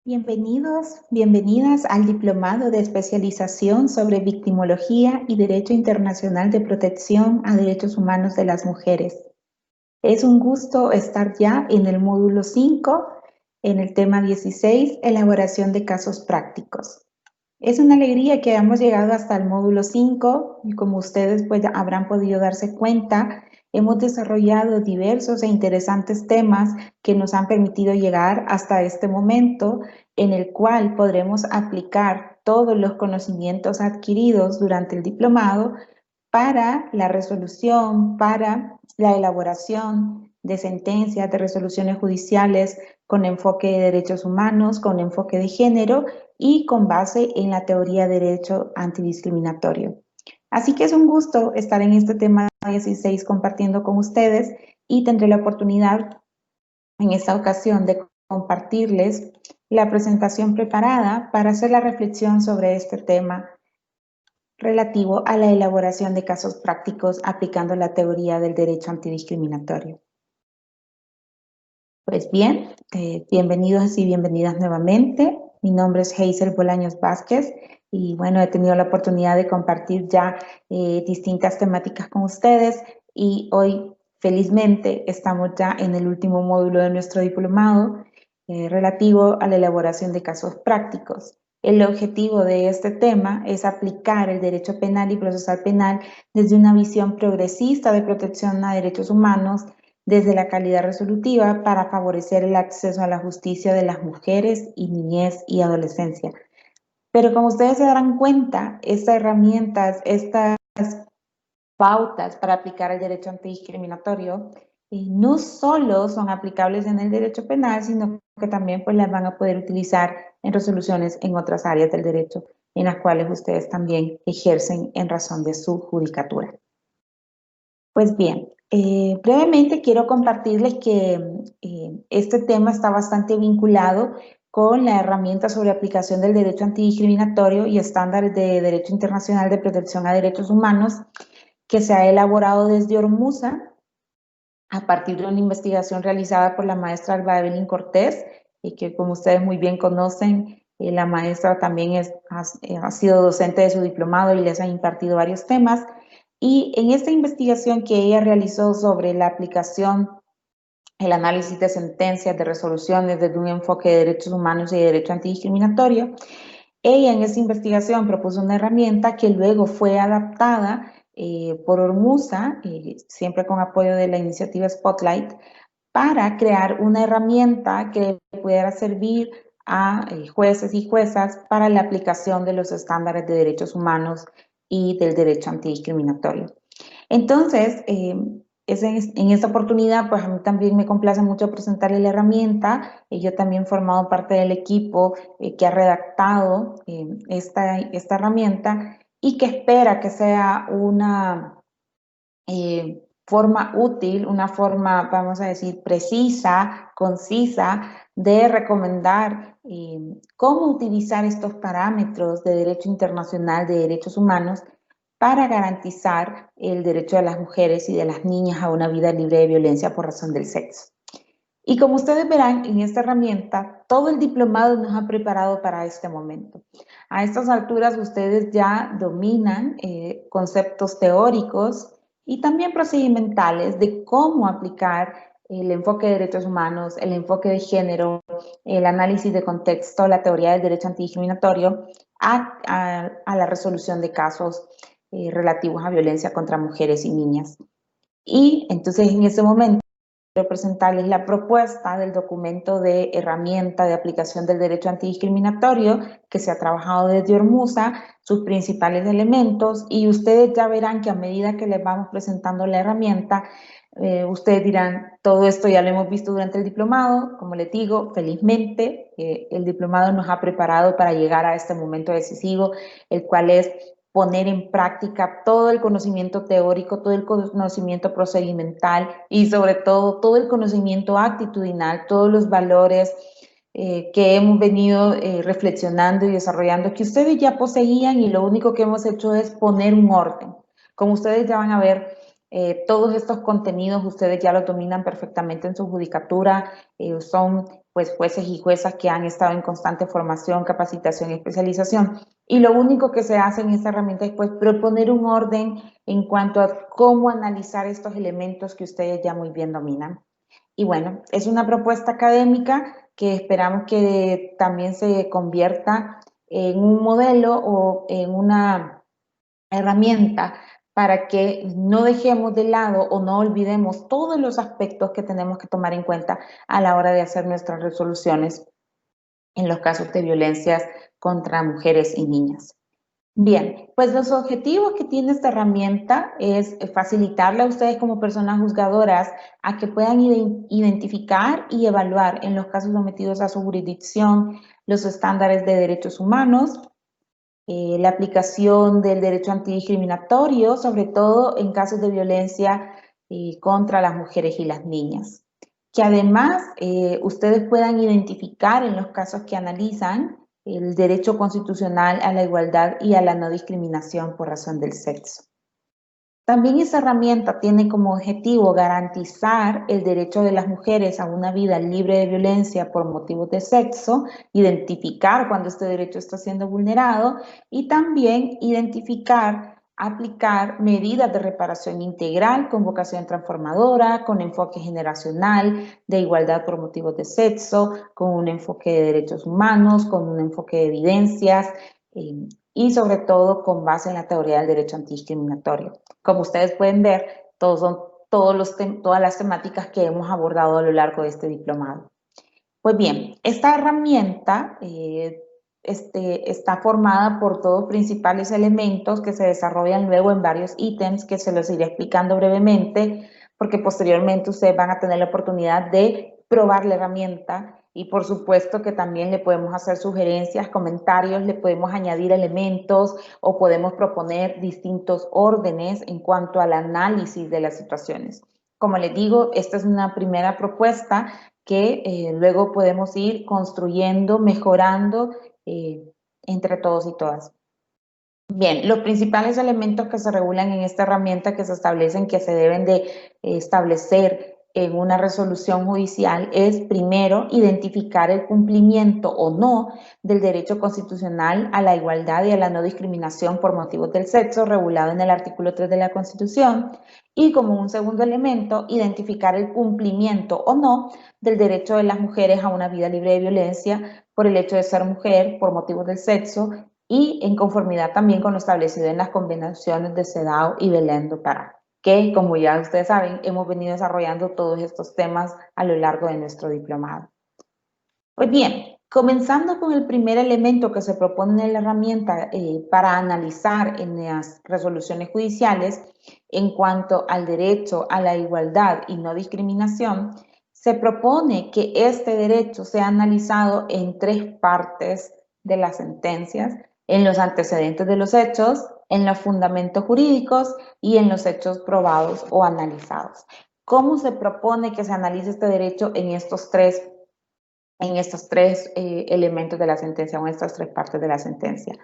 Bienvenidos, bienvenidas al Diplomado de Especialización sobre Victimología y Derecho Internacional de Protección a Derechos Humanos de las Mujeres. Es un gusto estar ya en el módulo 5, en el tema 16, elaboración de casos prácticos. Es una alegría que hayamos llegado hasta el módulo 5 y como ustedes pues habrán podido darse cuenta, hemos desarrollado diversos e interesantes temas que nos han permitido llegar hasta este momento en el cual podremos aplicar todos los conocimientos adquiridos durante el diplomado para la resolución, para la elaboración de sentencias, de resoluciones judiciales con enfoque de derechos humanos, con enfoque de género y con base en la teoría de derecho antidiscriminatorio. Así que es un gusto estar en este tema 16 compartiendo con ustedes y tendré la oportunidad en esta ocasión de compartirles la presentación preparada para hacer la reflexión sobre este tema relativo a la elaboración de casos prácticos aplicando la teoría del derecho antidiscriminatorio. Pues bien, bienvenidos y bienvenidas nuevamente. Mi nombre es Hazel Bolaños Vázquez y bueno, he tenido la oportunidad de compartir ya distintas temáticas con ustedes y hoy felizmente estamos ya en el último módulo de nuestro diplomado relativo a la elaboración de casos prácticos. El objetivo de este tema es aplicar el derecho penal y procesal penal desde una visión progresista de protección a derechos humanos desde la calidad resolutiva para favorecer el acceso a la justicia de las mujeres y niñez y adolescencia. Pero como ustedes se darán cuenta, estas herramientas, estas pautas para aplicar el derecho antidiscriminatorio no solo son aplicables en el derecho penal, sino que también pues las van a poder utilizar en resoluciones en otras áreas del derecho en las cuales ustedes también ejercen en razón de su judicatura. Pues bien, brevemente quiero compartirles que este tema está bastante vinculado con la herramienta sobre aplicación del derecho antidiscriminatorio y estándares de derecho internacional de protección a derechos humanos que se ha elaborado desde Ormusa a partir de una investigación realizada por la maestra Alba Evelyn Cortés, y que como ustedes muy bien conocen, la maestra también ha sido docente de su diplomado y les ha impartido varios temas. Y en esta investigación que ella realizó sobre la aplicación, el análisis de sentencias, de resoluciones desde un enfoque de derechos humanos y de derecho antidiscriminatorio, ella en esa investigación propuso una herramienta que luego fue adaptada por Ormusa, siempre con apoyo de la iniciativa Spotlight, para crear una herramienta que pudiera servir a jueces y juezas para la aplicación de los estándares de derechos humanos y del derecho antidiscriminatorio. Entonces, en esta oportunidad, pues a mí también me complace mucho presentarle la herramienta. Yo también he formado parte del equipo que ha redactado esta herramienta y que espera que sea una forma útil, una forma, vamos a decir, precisa, concisa, de recomendar cómo utilizar estos parámetros de derecho internacional de derechos humanos para garantizar el derecho de las mujeres y de las niñas a una vida libre de violencia por razón del sexo. Y como ustedes verán en esta herramienta, todo el diplomado nos ha preparado para este momento. A estas alturas ustedes ya dominan conceptos teóricos y también procedimentales de cómo aplicar el enfoque de derechos humanos, el enfoque de género, el análisis de contexto, la teoría del derecho antidiscriminatorio a la resolución de casos relativos a violencia contra mujeres y niñas. Y entonces en ese momento quiero presentarles la propuesta del documento de herramienta de aplicación del derecho antidiscriminatorio que se ha trabajado desde Ormusa, sus principales elementos, y ustedes ya verán que a medida que les vamos presentando la herramienta, ustedes dirán, todo esto ya lo hemos visto durante el diplomado. Como les digo, felizmente el diplomado nos ha preparado para llegar a este momento decisivo, el cual es poner en práctica todo el conocimiento teórico, todo el conocimiento procedimental y sobre todo el conocimiento actitudinal, todos los valores que hemos venido reflexionando y desarrollando, que ustedes ya poseían y lo único que hemos hecho es poner un orden. Como ustedes ya van a ver, todos estos contenidos ustedes ya los dominan perfectamente en su judicatura, son pues jueces y juezas que han estado en constante formación, capacitación y especialización. Y lo único que se hace en esta herramienta es pues proponer un orden en cuanto a cómo analizar estos elementos que ustedes ya muy bien dominan. Y bueno, es una propuesta académica que esperamos que también se convierta en un modelo o en una herramienta para que no dejemos de lado o no olvidemos todos los aspectos que tenemos que tomar en cuenta a la hora de hacer nuestras resoluciones en los casos de violencias contra mujeres y niñas. Bien, pues los objetivos que tiene esta herramienta es facilitarle a ustedes como personas juzgadoras a que puedan identificar y evaluar en los casos sometidos a su jurisdicción los estándares de derechos humanos, la aplicación del derecho antidiscriminatorio, sobre todo en casos de violencia contra las mujeres y las niñas. Que además ustedes puedan identificar en los casos que analizan el derecho constitucional a la igualdad y a la no discriminación por razón del sexo. También esa herramienta tiene como objetivo garantizar el derecho de las mujeres a una vida libre de violencia por motivos de sexo, identificar cuando este derecho está siendo vulnerado y también identificar, aplicar medidas de reparación integral con vocación transformadora, con enfoque generacional, de igualdad por motivos de sexo, con un enfoque de derechos humanos, con un enfoque de evidencias, y sobre todo con base en la teoría del derecho antidiscriminatorio. Como ustedes pueden ver, son todas las temáticas que hemos abordado a lo largo de este diplomado. Pues bien, esta herramienta está formada por dos principales elementos que se desarrollan luego en varios ítems que se los iré explicando brevemente, porque posteriormente ustedes van a tener la oportunidad de probar la herramienta y por supuesto que también le podemos hacer sugerencias, comentarios, le podemos añadir elementos o podemos proponer distintos órdenes en cuanto al análisis de las situaciones. Como les digo, esta es una primera propuesta que luego podemos ir construyendo, mejorando entre todos y todas. Bien, los principales elementos que se regulan en esta herramienta que se establecen que se deben de establecer en una resolución judicial es, primero, identificar el cumplimiento o no del derecho constitucional a la igualdad y a la no discriminación por motivos del sexo, regulado en el artículo 3 de la Constitución, y como un segundo elemento, identificar el cumplimiento o no del derecho de las mujeres a una vida libre de violencia por el hecho de ser mujer, por motivos del sexo, y en conformidad también con lo establecido en las convenciones de CEDAW y Belém do Pará, que como ya ustedes saben, hemos venido desarrollando todos estos temas a lo largo de nuestro diplomado. Pues bien, comenzando con el primer elemento que se propone en la herramienta para analizar en las resoluciones judiciales en cuanto al derecho a la igualdad y no discriminación, se propone que este derecho sea analizado en tres partes de las sentencias, en los antecedentes de los hechos, en los fundamentos jurídicos y en los hechos probados o analizados. ¿Cómo se propone que se analice este derecho en estos tres elementos de la sentencia o en estas tres partes de la sentencia?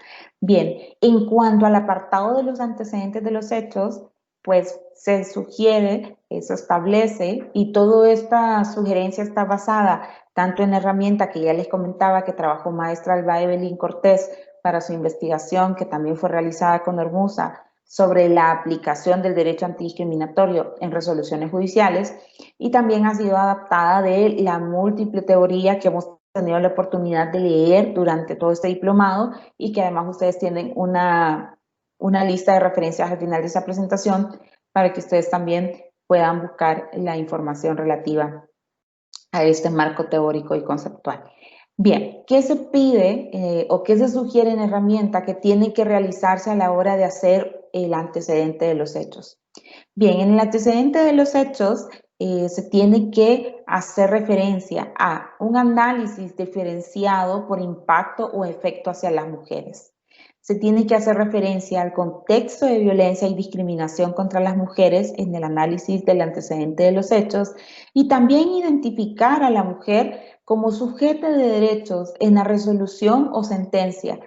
Bien, en cuanto al apartado de los antecedentes de los hechos, pues se sugiere, se establece y toda esta sugerencia está basada tanto en la herramienta que ya les comentaba que trabajó maestra Alba Evelyn Cortés para su investigación, que también fue realizada con Hermosa, sobre la aplicación del derecho antidiscriminatorio en resoluciones judiciales, y también ha sido adaptada de la múltiple teoría que hemos tenido la oportunidad de leer durante todo este diplomado y que además ustedes tienen una lista de referencias al final de esa presentación para que ustedes también puedan buscar la información relativa a este marco teórico y conceptual. Bien, ¿qué se pide o qué se sugiere en la herramienta que tiene que realizarse a la hora de hacer el antecedente de los hechos? Bien, en el antecedente de los hechos se tiene que hacer referencia a un análisis diferenciado por impacto o efecto hacia las mujeres. Se tiene que hacer referencia al contexto de violencia y discriminación contra las mujeres en el análisis del antecedente de los hechos y también identificar a la mujer como sujeto de derechos en la resolución o sentencia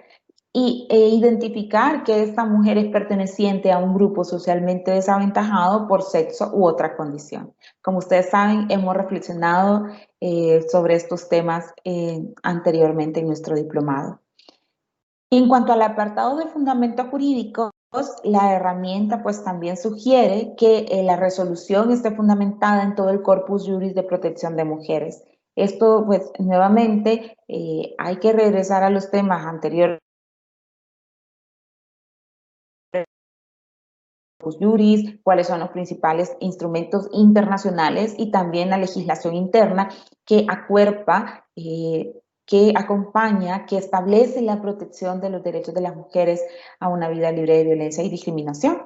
e identificar que esta mujer es perteneciente a un grupo socialmente desaventajado por sexo u otra condición. Como ustedes saben, hemos reflexionado sobre estos temas anteriormente en nuestro diplomado. En cuanto al apartado de fundamentos jurídicos, la herramienta pues también sugiere que la resolución esté fundamentada en todo el corpus juris de protección de mujeres. Esto pues nuevamente hay que regresar a los temas anteriores, juris, cuáles son los principales instrumentos internacionales y también la legislación interna que acuerpa, que acompaña, que establece la protección de los derechos de las mujeres a una vida libre de violencia y discriminación.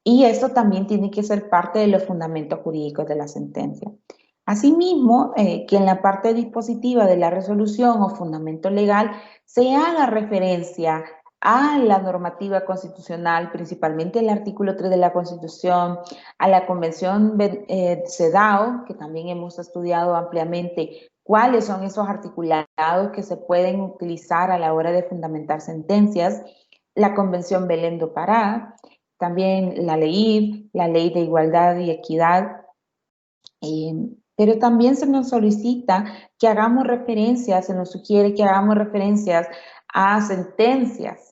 Y esto también tiene que ser parte de los fundamentos jurídicos de la sentencia. Asimismo, que en la parte dispositiva de la resolución o fundamento legal se haga referencia a la normativa constitucional, principalmente el artículo 3 de la Constitución, a la Convención CEDAW, que también hemos estudiado ampliamente cuáles son esos articulados que se pueden utilizar a la hora de fundamentar sentencias, la Convención Belén do Pará, también la LEIF, la Ley de Igualdad y Equidad, pero también se nos solicita que hagamos referencias, se nos sugiere que hagamos referencias a sentencias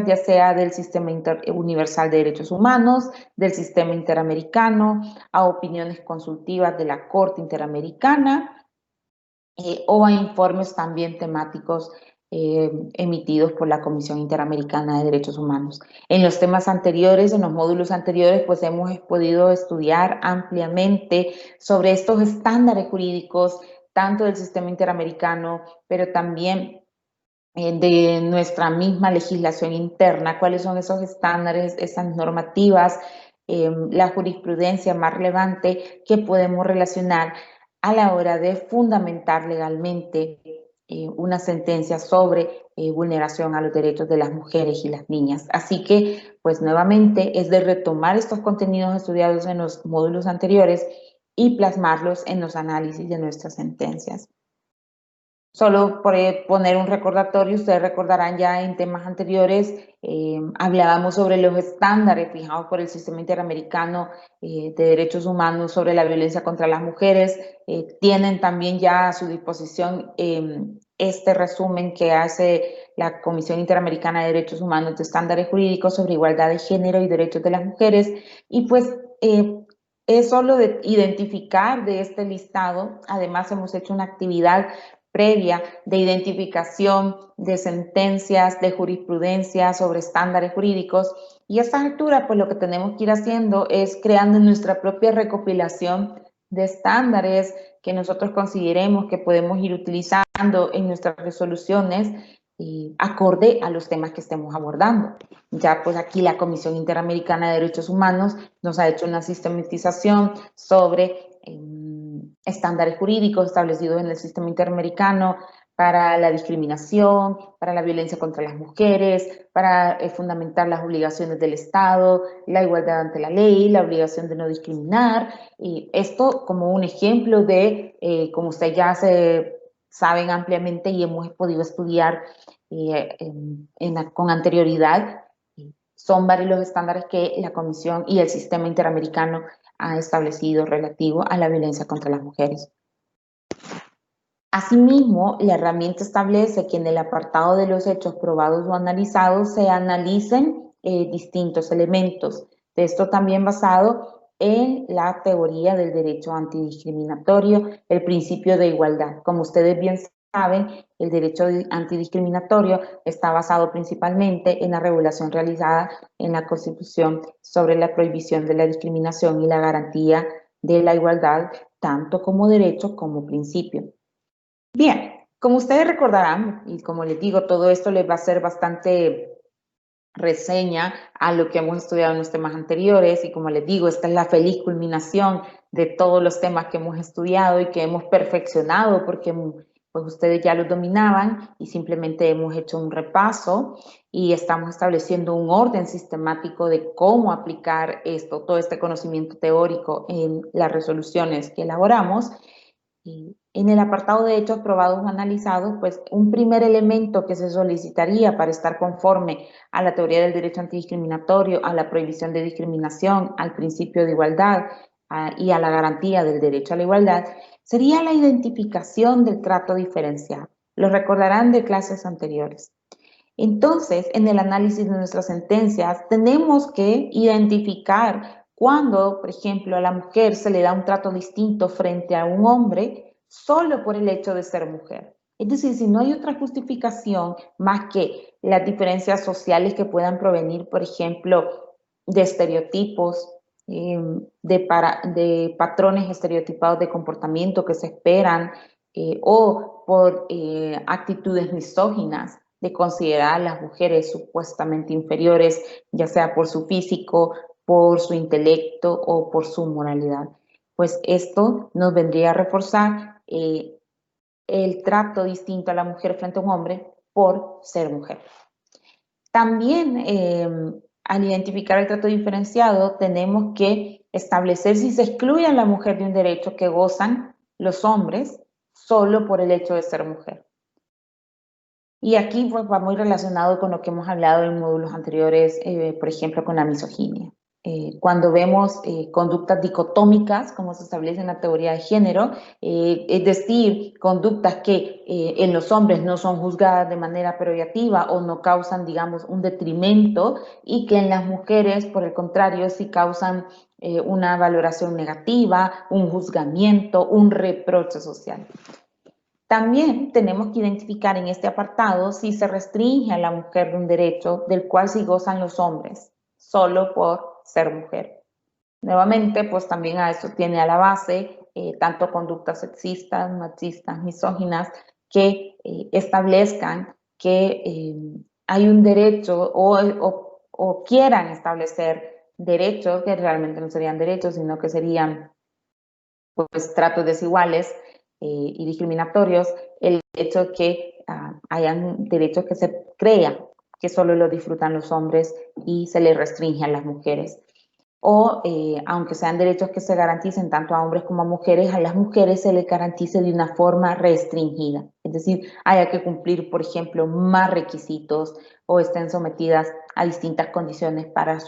ya sea del Sistema Universal de Derechos Humanos, del Sistema Interamericano, a opiniones consultivas de la Corte Interamericana o a informes también temáticos emitidos por la Comisión Interamericana de Derechos Humanos. En los temas anteriores, en los módulos anteriores, pues hemos podido estudiar ampliamente sobre estos estándares jurídicos, tanto del sistema interamericano, pero también de nuestra misma legislación interna, cuáles son esos estándares, esas normativas, la jurisprudencia más relevante que podemos relacionar a la hora de fundamentar legalmente una sentencia sobre vulneración a los derechos de las mujeres y las niñas. Así que, pues nuevamente, es de retomar estos contenidos estudiados en los módulos anteriores y plasmarlos en los análisis de nuestras sentencias. Solo por poner un recordatorio, ustedes recordarán ya en temas anteriores, hablábamos sobre los estándares fijados por el Sistema Interamericano de Derechos Humanos sobre la violencia contra las mujeres. Tienen también ya a su disposición este resumen que hace la Comisión Interamericana de Derechos Humanos de Estándares Jurídicos sobre Igualdad de Género y Derechos de las Mujeres. Y pues es solo de identificar de este listado. Además hemos hecho una actividad previa de identificación de sentencias, de jurisprudencia sobre estándares jurídicos, y a esta altura pues lo que tenemos que ir haciendo es creando nuestra propia recopilación de estándares que nosotros consideremos que podemos ir utilizando en nuestras resoluciones acorde a los temas que estemos abordando. Ya pues aquí la Comisión Interamericana de Derechos Humanos nos ha hecho una sistematización sobre estándares jurídicos establecidos en el sistema interamericano para la discriminación, para la violencia contra las mujeres, para fundamentar las obligaciones del Estado, la igualdad ante la ley, la obligación de no discriminar, y esto como un ejemplo de, como ustedes ya saben ampliamente y hemos podido estudiar con anterioridad, son varios los estándares que la Comisión y el Sistema Interamericano ha establecido relativo a la violencia contra las mujeres. Asimismo, la herramienta establece que en el apartado de los hechos probados o analizados se analicen distintos elementos. De esto también basado en la teoría del derecho antidiscriminatorio, el principio de igualdad. Como ustedes bien saben, el derecho antidiscriminatorio está basado principalmente en la regulación realizada en la Constitución sobre la prohibición de la discriminación y la garantía de la igualdad, tanto como derecho como principio. Bien, como ustedes recordarán, y como les digo, todo esto les va a ser bastante reseña a lo que hemos estudiado en los temas anteriores, y como les digo, esta es la feliz culminación de todos los temas que hemos estudiado y que hemos perfeccionado porque pues ustedes ya los dominaban y simplemente hemos hecho un repaso y estamos estableciendo un orden sistemático de cómo aplicar todo este conocimiento teórico en las resoluciones que elaboramos. En el apartado de hechos probados o analizados, pues un primer elemento que se solicitaría para estar conforme a la teoría del derecho antidiscriminatorio, a la prohibición de discriminación, al principio de igualdad y a la garantía del derecho a la igualdad, sería la identificación del trato diferenciado. Lo recordarán de clases anteriores. Entonces, en el análisis de nuestras sentencias, tenemos que identificar cuando, por ejemplo, a la mujer se le da un trato distinto frente a un hombre solo por el hecho de ser mujer. Es decir, si no hay otra justificación más que las diferencias sociales que puedan provenir, por ejemplo, de estereotipos, de patrones estereotipados de comportamiento que se esperan o por actitudes misóginas, de considerar a las mujeres supuestamente inferiores, ya sea por su físico, por su intelecto o por su moralidad. Pues esto nos vendría a reforzar el trato distinto a la mujer frente a un hombre por ser mujer. También al identificar el trato diferenciado tenemos que establecer si se excluye a la mujer de un derecho que gozan los hombres solo por el hecho de ser mujer. Y aquí pues, va muy relacionado con lo que hemos hablado en módulos anteriores, por ejemplo, con la misoginia. Cuando vemos conductas dicotómicas, como se establece en la teoría de género, es decir, conductas que en los hombres no son juzgadas de manera peyorativa o no causan, digamos, un detrimento, y que en las mujeres, por el contrario, sí causan una valoración negativa, un juzgamiento, un reproche social. También tenemos que identificar en este apartado si se restringe a la mujer de un derecho del cual sí gozan los hombres, solo por ser mujer. Nuevamente, pues también a eso tiene a la base tanto conductas sexistas, machistas, misóginas, que establezcan que hay un derecho o quieran establecer derechos que realmente no serían derechos, sino que serían pues tratos desiguales y discriminatorios, el hecho de que hayan derechos que se crea que solo lo disfrutan los hombres y se les restringe a las mujeres. O aunque sean derechos que se garanticen tanto a hombres como a las mujeres se les garantice de una forma restringida. Es decir, haya que cumplir, por ejemplo, más requisitos o estén sometidas a distintas condiciones para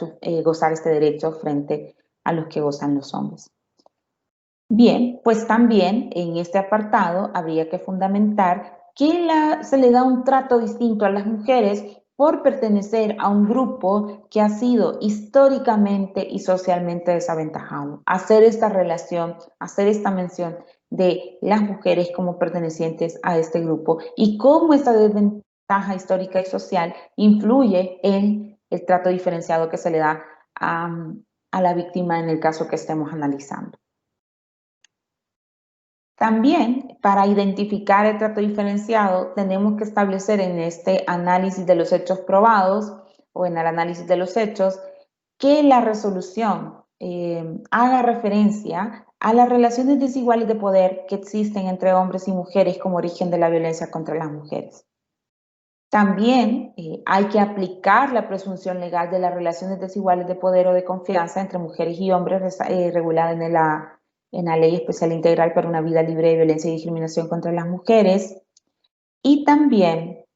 gozar este derecho frente a los que gozan los hombres. Bien, pues también en este apartado habría que fundamentar que se le da un trato distinto a las mujeres por pertenecer a un grupo que ha sido históricamente y socialmente desaventajado. Hacer esta relación, hacer esta mención de las mujeres como pertenecientes a este grupo y cómo esta desventaja histórica y social influye en el trato diferenciado que se le da a la víctima en el caso que estemos analizando. También, para identificar el trato diferenciado, tenemos que establecer en este análisis de los hechos probados o en el análisis de los hechos que la resolución haga referencia a las relaciones desiguales de poder que existen entre hombres y mujeres como origen de la violencia contra las mujeres. También hay que aplicar la presunción legal de las relaciones desiguales de poder o de confianza entre mujeres y hombres regulada en la Ley Especial Integral para una Vida Libre de Violencia y Discriminación contra las Mujeres, y también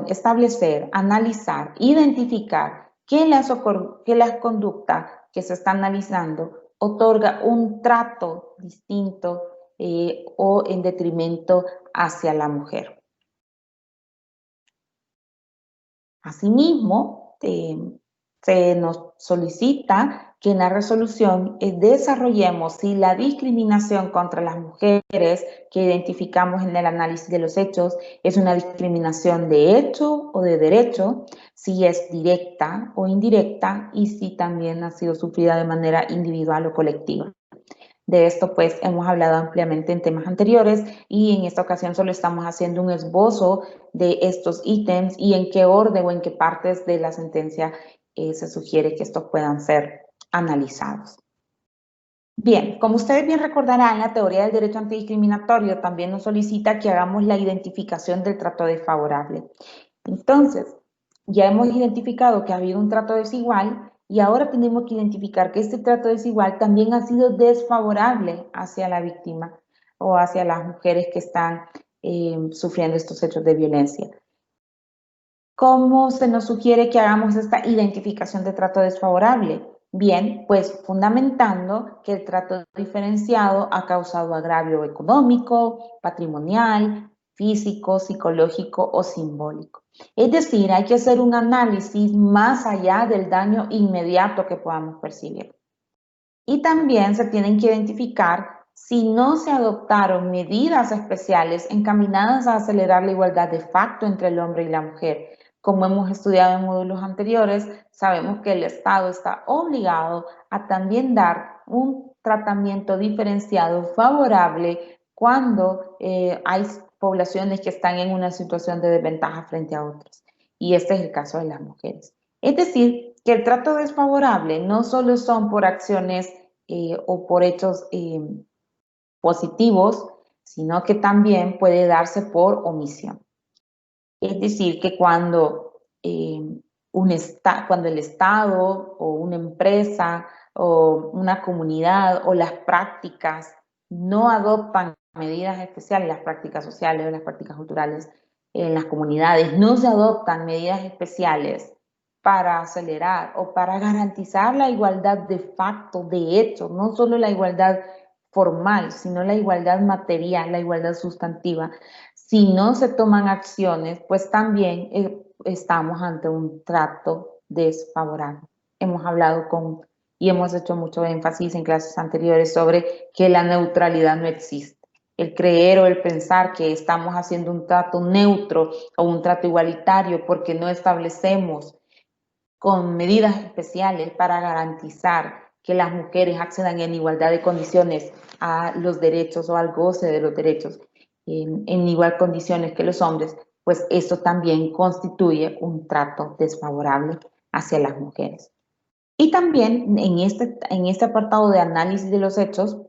establecer, analizar, identificar que las conductas que se están analizando otorga un trato distinto o en detrimento hacia la mujer. Asimismo, se nos solicita que en la resolución desarrollemos si la discriminación contra las mujeres que identificamos en el análisis de los hechos es una discriminación de hecho o de derecho, si es directa o indirecta y si también ha sido sufrida de manera individual o colectiva. De esto pues hemos hablado ampliamente en temas anteriores y en esta ocasión solo estamos haciendo un esbozo de estos ítems y en qué orden o en qué partes de la sentencia se sugiere que estos puedan ser analizados. Bien, como ustedes bien recordarán, la teoría del derecho antidiscriminatorio también nos solicita que hagamos la identificación del trato desfavorable. Entonces, ya hemos identificado que ha habido un trato desigual y ahora tenemos que identificar que este trato desigual también ha sido desfavorable hacia la víctima o hacia las mujeres que están sufriendo estos hechos de violencia. ¿Cómo se nos sugiere que hagamos esta identificación de trato desfavorable? Bien, pues fundamentando que el trato diferenciado ha causado agravio económico, patrimonial, físico, psicológico o simbólico. Es decir, hay que hacer un análisis más allá del daño inmediato que podamos percibir. Y también se tienen que identificar si no se adoptaron medidas especiales encaminadas a acelerar la igualdad de facto entre el hombre y la mujer. Como hemos estudiado en módulos anteriores, sabemos que el Estado está obligado a también dar un tratamiento diferenciado favorable cuando hay poblaciones que están en una situación de desventaja frente a otras. Y este es el caso de las mujeres. Es decir, que el trato desfavorable no solo son por acciones o por hechos positivos, sino que también puede darse por omisión. Es decir, que cuando el Estado o una empresa o una comunidad o las prácticas no adoptan medidas especiales, las prácticas sociales o las prácticas culturales en las comunidades, no se adoptan medidas especiales para acelerar o para garantizar la igualdad de facto, de hecho, no solo la igualdad formal, sino la igualdad material, la igualdad sustantiva. Si no se toman acciones, pues también estamos ante un trato desfavorable. Hemos hablado y hemos hecho mucho énfasis en clases anteriores sobre que la neutralidad no existe. El creer o el pensar que estamos haciendo un trato neutro o un trato igualitario porque no establecemos con medidas especiales para garantizar que las mujeres accedan en igualdad de condiciones a los derechos o al goce de los derechos en igual condiciones que los hombres, pues eso también constituye un trato desfavorable hacia las mujeres. Y también en este apartado de análisis de los hechos,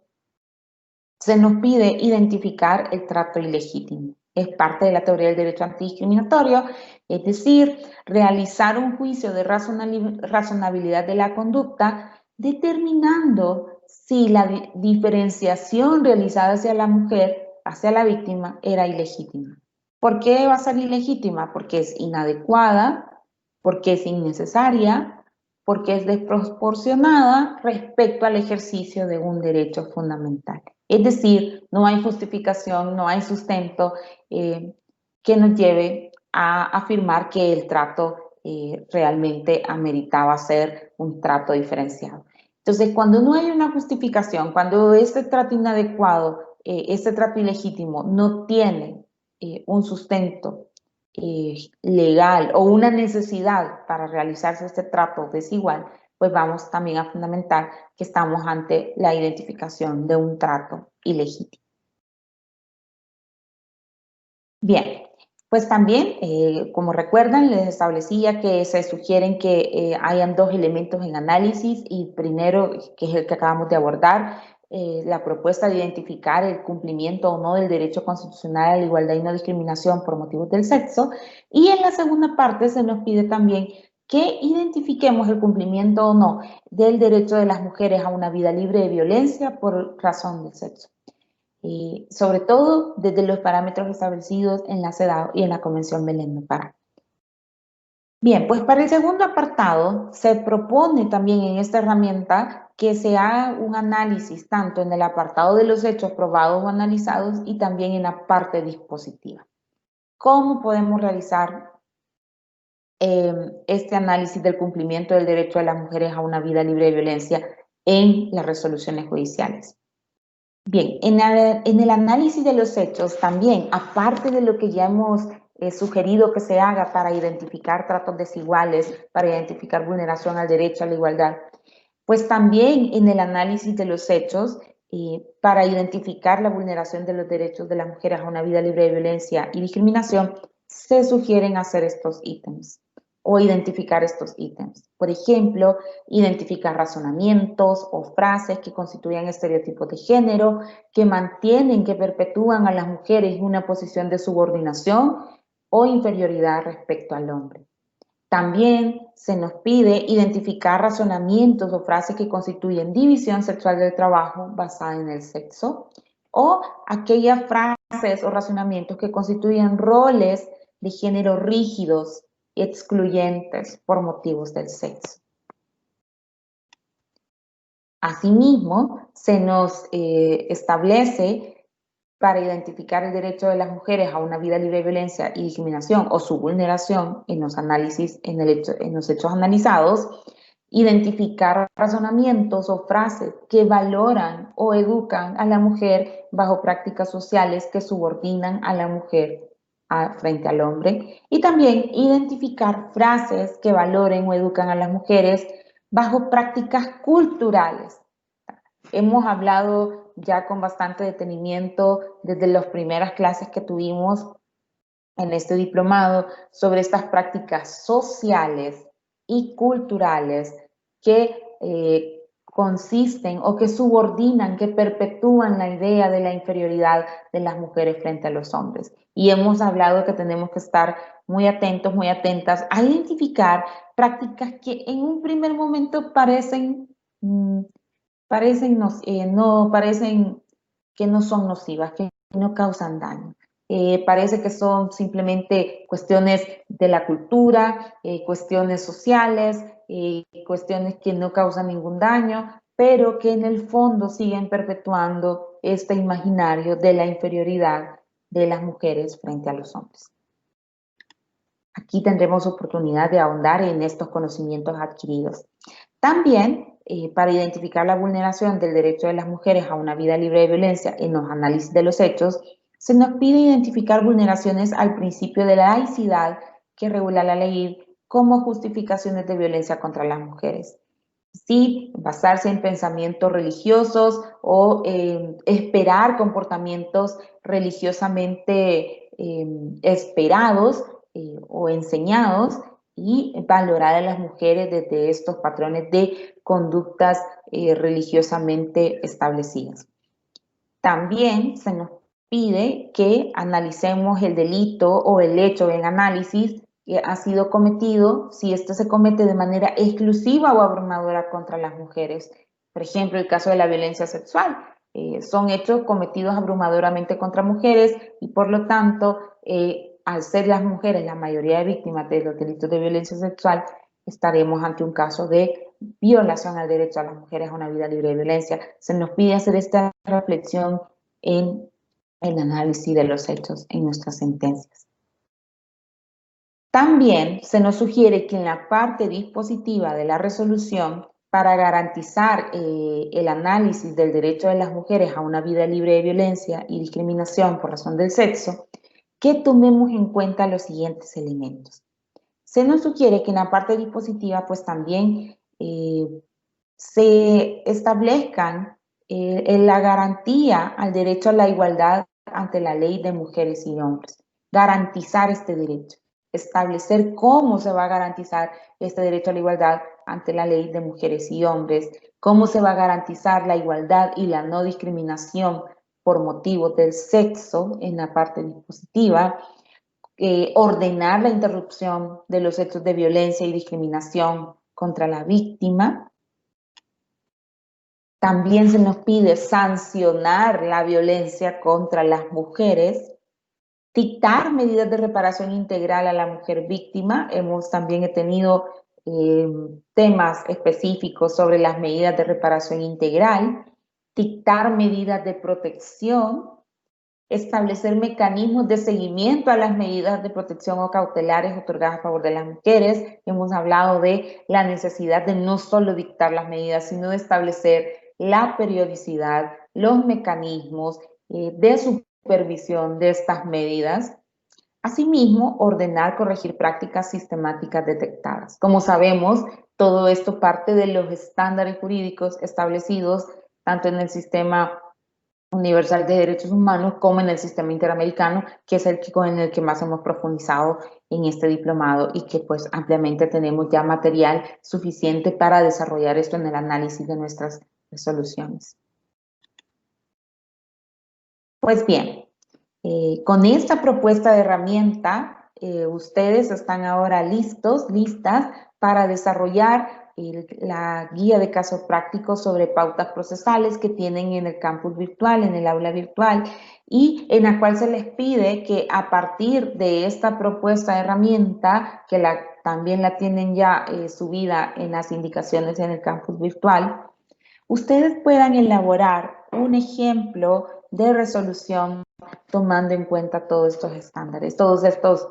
se nos pide identificar el trato ilegítimo. Es parte de la teoría del derecho antidiscriminatorio, es decir, realizar un juicio de razonabilidad de la conducta, determinando si la diferenciación realizada hacia la mujer, hacia la víctima, era ilegítima. ¿Por qué va a ser ilegítima? Porque es inadecuada, porque es innecesaria, porque es desproporcionada respecto al ejercicio de un derecho fundamental. Es decir, no hay justificación, no hay sustento que nos lleve a afirmar que el trato realmente ameritaba ser un trato diferenciado. Entonces, cuando no hay una justificación, cuando este trato inadecuado, este trato ilegítimo no tiene un sustento legal o una necesidad para realizarse este trato desigual, pues vamos también a fundamentar que estamos ante la identificación de un trato ilegítimo. Bien, pues también, como recuerdan, les establecía que se sugieren que hayan dos elementos en análisis y primero, que es el que acabamos de abordar, la propuesta de identificar el cumplimiento o no del derecho constitucional a la igualdad y no discriminación por motivos del sexo, y en la segunda parte se nos pide también que identifiquemos el cumplimiento o no del derecho de las mujeres a una vida libre de violencia por razón del sexo. Sobre todo desde los parámetros establecidos en la CEDAW y en la Convención Belén do Pará. Bien, pues para el segundo apartado se propone también en esta herramienta que se haga un análisis tanto en el apartado de los hechos probados o analizados y también en la parte dispositiva. ¿Cómo podemos realizar este análisis del cumplimiento del derecho de las mujeres a una vida libre de violencia en las resoluciones judiciales? Bien, en el análisis de los hechos también, aparte de lo que ya hemos sugerido que se haga para identificar tratos desiguales, para identificar vulneración al derecho a la igualdad, pues también en el análisis de los hechos, para identificar la vulneración de los derechos de las mujeres a una vida libre de violencia y discriminación, se sugieren hacer estos ítems o identificar estos ítems. Por ejemplo, identificar razonamientos o frases que constituyan estereotipos de género, que mantienen, que perpetúan a las mujeres en una posición de subordinación o inferioridad respecto al hombre. También se nos pide identificar razonamientos o frases que constituyen división sexual del trabajo basada en el sexo o aquellas frases o razonamientos que constituyen roles de género rígidos y excluyentes por motivos del sexo. Asimismo, se nos establece para identificar el derecho de las mujeres a una vida libre de violencia y discriminación o su vulneración en los análisis, en los hechos analizados, identificar razonamientos o frases que valoran o educan a la mujer bajo prácticas sociales que subordinan a la mujer frente al hombre, y también identificar frases que valoren o educan a las mujeres bajo prácticas culturales. Hemos hablado ya con bastante detenimiento desde las primeras clases que tuvimos en este diplomado sobre estas prácticas sociales y culturales que consisten o que subordinan, que perpetúan la idea de la inferioridad de las mujeres frente a los hombres. Y hemos hablado que tenemos que estar muy atentos, muy atentas a identificar prácticas que en un primer momento parecen que no son nocivas, que no causan daño. Parece que son simplemente cuestiones de la cultura, cuestiones sociales, cuestiones que no causan ningún daño, pero que en el fondo siguen perpetuando este imaginario de la inferioridad de las mujeres frente a los hombres. Aquí tendremos oportunidad de ahondar en estos conocimientos adquiridos. También, para identificar la vulneración del derecho de las mujeres a una vida libre de violencia en los análisis de los hechos, se nos pide identificar vulneraciones al principio de la laicidad que regula la ley como justificaciones de violencia contra las mujeres. Sí, basarse en pensamientos religiosos o esperar comportamientos religiosamente esperados o enseñados, y valorar a las mujeres desde estos patrones de conductas religiosamente establecidas. También se nos pide que analicemos el delito o el hecho en análisis que ha sido cometido, si esto se comete de manera exclusiva o abrumadora contra las mujeres. Por ejemplo, el caso de la violencia sexual. Son hechos cometidos abrumadoramente contra mujeres y por lo tanto, al ser las mujeres la mayoría de víctimas de los delitos de violencia sexual, estaremos ante un caso de violación al derecho a las mujeres a una vida libre de violencia. Se nos pide hacer esta reflexión en el análisis de los hechos en nuestras sentencias. También se nos sugiere que en la parte dispositiva de la resolución, para garantizar el análisis del derecho de las mujeres a una vida libre de violencia y discriminación por razón del sexo, que tomemos en cuenta los siguientes elementos. Se nos sugiere que en la parte dispositiva pues también se establezcan la garantía al derecho a la igualdad ante la ley de mujeres y hombres, garantizar este derecho, establecer cómo se va a garantizar este derecho a la igualdad ante la ley de mujeres y hombres, cómo se va a garantizar la igualdad y la no discriminación por motivos del sexo en la parte dispositiva, ordenar la interrupción de los hechos de violencia y discriminación contra la víctima. También se nos pide sancionar la violencia contra las mujeres, dictar medidas de reparación integral a la mujer víctima. Hemos también tenido temas específicos sobre las medidas de reparación integral, dictar medidas de protección, establecer mecanismos de seguimiento a las medidas de protección o cautelares otorgadas a favor de las mujeres. Hemos hablado de la necesidad de no solo dictar las medidas, sino de establecer la periodicidad, los mecanismos de supervisión de estas medidas. Asimismo, ordenar, corregir prácticas sistemáticas detectadas. Como sabemos, todo esto parte de los estándares jurídicos establecidos tanto en el sistema universal de derechos humanos como en el sistema interamericano, que es en el que más hemos profundizado en este diplomado y que pues ampliamente tenemos ya material suficiente para desarrollar esto en el análisis de nuestras resoluciones. Pues bien, con esta propuesta de herramienta ustedes están ahora listas para desarrollar la guía de casos prácticos sobre pautas procesales que tienen en el campus virtual, en el aula virtual, y en la cual se les pide que a partir de esta propuesta de herramienta, que también la tienen ya subida en las indicaciones en el campus virtual, ustedes puedan elaborar un ejemplo de resolución tomando en cuenta todos estos estándares, todos estos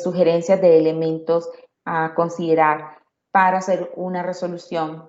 sugerencias de elementos a considerar para hacer una resolución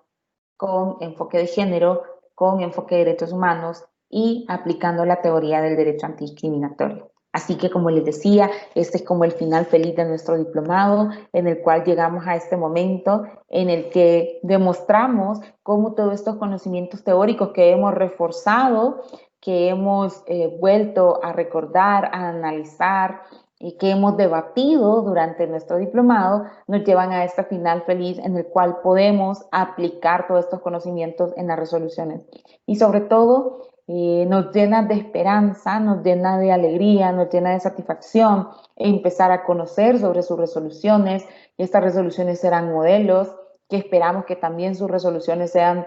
con enfoque de género, con enfoque de derechos humanos y aplicando la teoría del derecho antidiscriminatorio. Así que, como les decía, este es como el final feliz de nuestro diplomado, en el cual llegamos a este momento en el que demostramos cómo todos estos conocimientos teóricos que hemos reforzado, que hemos vuelto a recordar, a analizar y que hemos debatido durante nuestro diplomado, nos llevan a este final feliz en el cual podemos aplicar todos estos conocimientos en las resoluciones. Y sobre todo, nos llena de esperanza, nos llena de alegría, nos llena de satisfacción empezar a conocer sobre sus resoluciones. Estas resoluciones serán modelos que esperamos que también sus resoluciones sean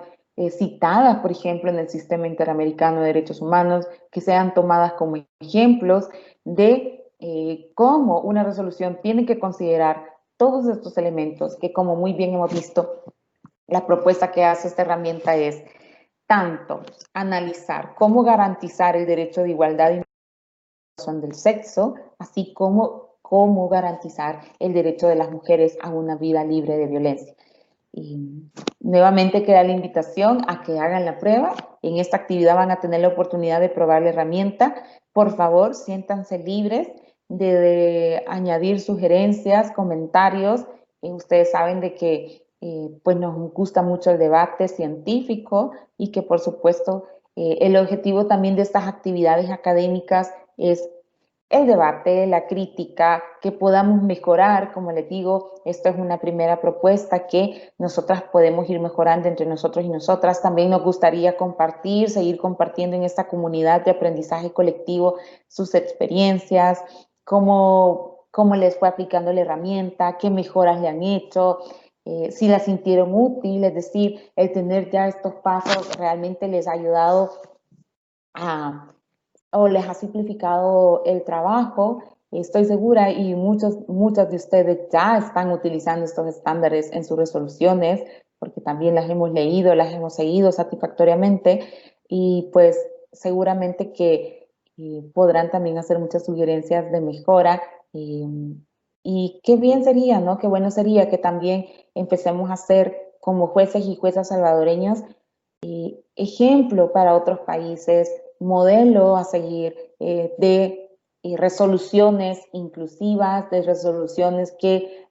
citadas, por ejemplo, en el Sistema Interamericano de Derechos Humanos, que sean tomadas como ejemplos de cómo una resolución tiene que considerar todos estos elementos que, como muy bien hemos visto, la propuesta que hace esta herramienta es tanto analizar cómo garantizar el derecho de igualdad y razón del sexo, así como cómo garantizar el derecho de las mujeres a una vida libre de violencia. Y nuevamente queda la invitación a que hagan la prueba. En esta actividad van a tener la oportunidad de probar la herramienta. Por favor, siéntanse libres de añadir sugerencias, comentarios. Ustedes saben de que pues nos gusta mucho el debate científico y que por supuesto el objetivo también de estas actividades académicas es el debate, la crítica, que podamos mejorar. Como les digo, esto es una primera propuesta que nosotras podemos ir mejorando entre nosotros y nosotras. También nos gustaría compartir, seguir compartiendo en esta comunidad de aprendizaje colectivo sus experiencias, cómo les fue aplicando la herramienta, qué mejoras le han hecho, si la sintieron útil, es decir, el tener ya estos pasos realmente les ha ayudado o les ha simplificado el trabajo. Estoy segura y muchas de ustedes ya están utilizando estos estándares en sus resoluciones, porque también las hemos leído, las hemos seguido satisfactoriamente y pues seguramente que podrán también hacer muchas sugerencias de mejora. Y qué bien sería, ¿no? Qué bueno sería que también empecemos a ser como jueces y juezas salvadoreños ejemplo para otros países, modelo a seguir de resoluciones inclusivas, de resoluciones que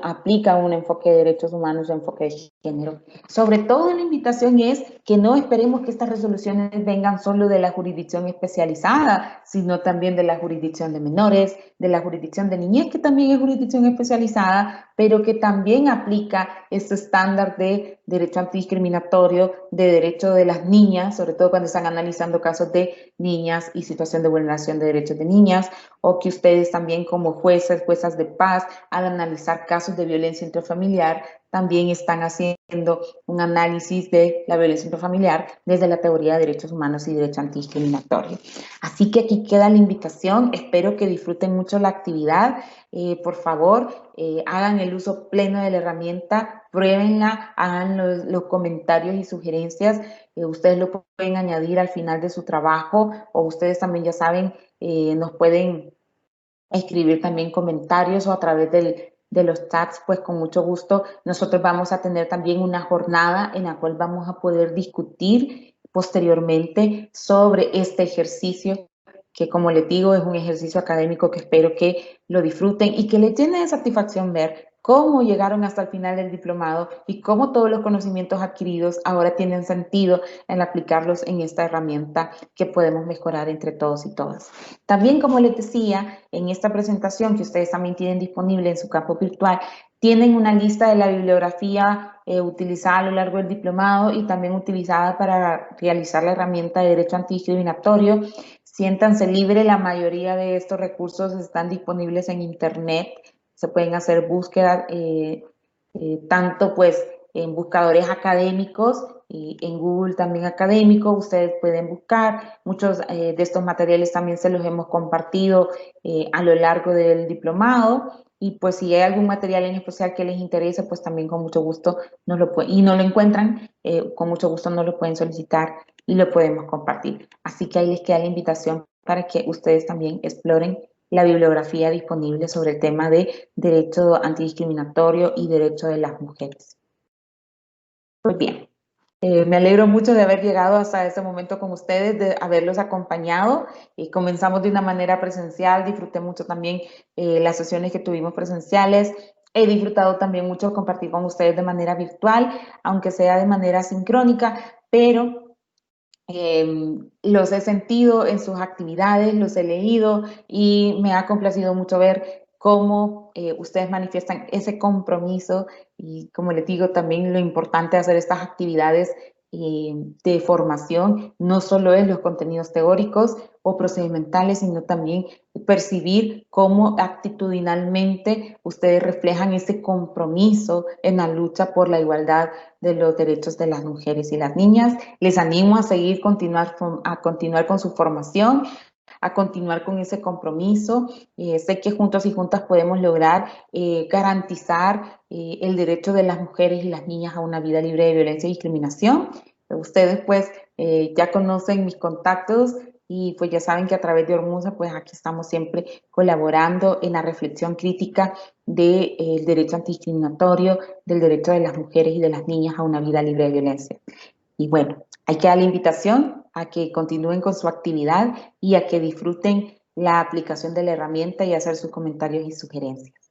aplican un enfoque de derechos humanos, un enfoque de género. Sobre todo la invitación es que no esperemos que estas resoluciones vengan solo de la jurisdicción especializada, sino también de la jurisdicción de menores, de la jurisdicción de niñez, que también es jurisdicción especializada, pero que también aplica este estándar de derecho antidiscriminatorio, de derecho de las niñas, sobre todo cuando están analizando casos de niñas y situación de vulneración de derechos de niñas, o que ustedes también como jueces, juezas de paz, al analizar casos de violencia intrafamiliar, también están haciendo un análisis de la violencia intrafamiliar desde la teoría de derechos humanos y derecho antidiscriminatorio. Así que aquí queda la invitación, espero que disfruten mucho la actividad, por favor, hagan el uso pleno de la herramienta, pruébenla, hagan los comentarios y sugerencias, ustedes lo pueden añadir al final de su trabajo o ustedes también ya saben, nos pueden escribir también comentarios o a través de los chats, pues con mucho gusto. Nosotros vamos a tener también una jornada en la cual vamos a poder discutir posteriormente sobre este ejercicio que, como les digo, es un ejercicio académico que espero que lo disfruten y que les llene de satisfacción ver cómo llegaron hasta el final del diplomado y cómo todos los conocimientos adquiridos ahora tienen sentido en aplicarlos en esta herramienta que podemos mejorar entre todos y todas. También, como les decía, en esta presentación que ustedes también tienen disponible en su campo virtual, tienen una lista de la bibliografía utilizada a lo largo del diplomado y también utilizada para realizar la herramienta de derecho antidiscriminatorio. siéntanse libres, la mayoría de estos recursos están disponibles en internet, se pueden hacer búsquedas tanto pues en buscadores académicos y en Google también académico, ustedes pueden buscar, muchos de estos materiales también se los hemos compartido a lo largo del diplomado y pues si hay algún material en especial que les interese, pues también con mucho gusto nos lo pueden, y no lo encuentran, con mucho gusto nos lo pueden solicitar y lo podemos compartir. Así que ahí les queda la invitación para que ustedes también exploren la bibliografía disponible sobre el tema de derecho antidiscriminatorio y derecho de las mujeres. Muy bien. Me alegro mucho de haber llegado hasta este momento con ustedes, de haberlos acompañado. Comenzamos de una manera presencial, disfruté mucho también las sesiones que tuvimos presenciales. He disfrutado también mucho compartir con ustedes de manera virtual, aunque sea de manera sincrónica, pero los he sentido en sus actividades, los he leído y me ha complacido mucho ver cómo ustedes manifiestan ese compromiso y como les digo también lo importante de hacer estas actividades de formación no solo es los contenidos teóricos o procedimentales, sino también percibir cómo actitudinalmente ustedes reflejan ese compromiso en la lucha por la igualdad de los derechos de las mujeres y las niñas. Les animo a continuar con su formación, a continuar con ese compromiso. Sé que juntos y juntas podemos lograr garantizar el derecho de las mujeres y las niñas a una vida libre de violencia y discriminación. Ustedes pues ya conocen mis contactos y pues ya saben que a través de Ormusa pues aquí estamos siempre colaborando en la reflexión crítica del derecho antidiscriminatorio, del derecho de las mujeres y de las niñas a una vida libre de violencia. Y bueno, hay que dar la invitación a que continúen con su actividad y a que disfruten la aplicación de la herramienta y hacer sus comentarios y sugerencias.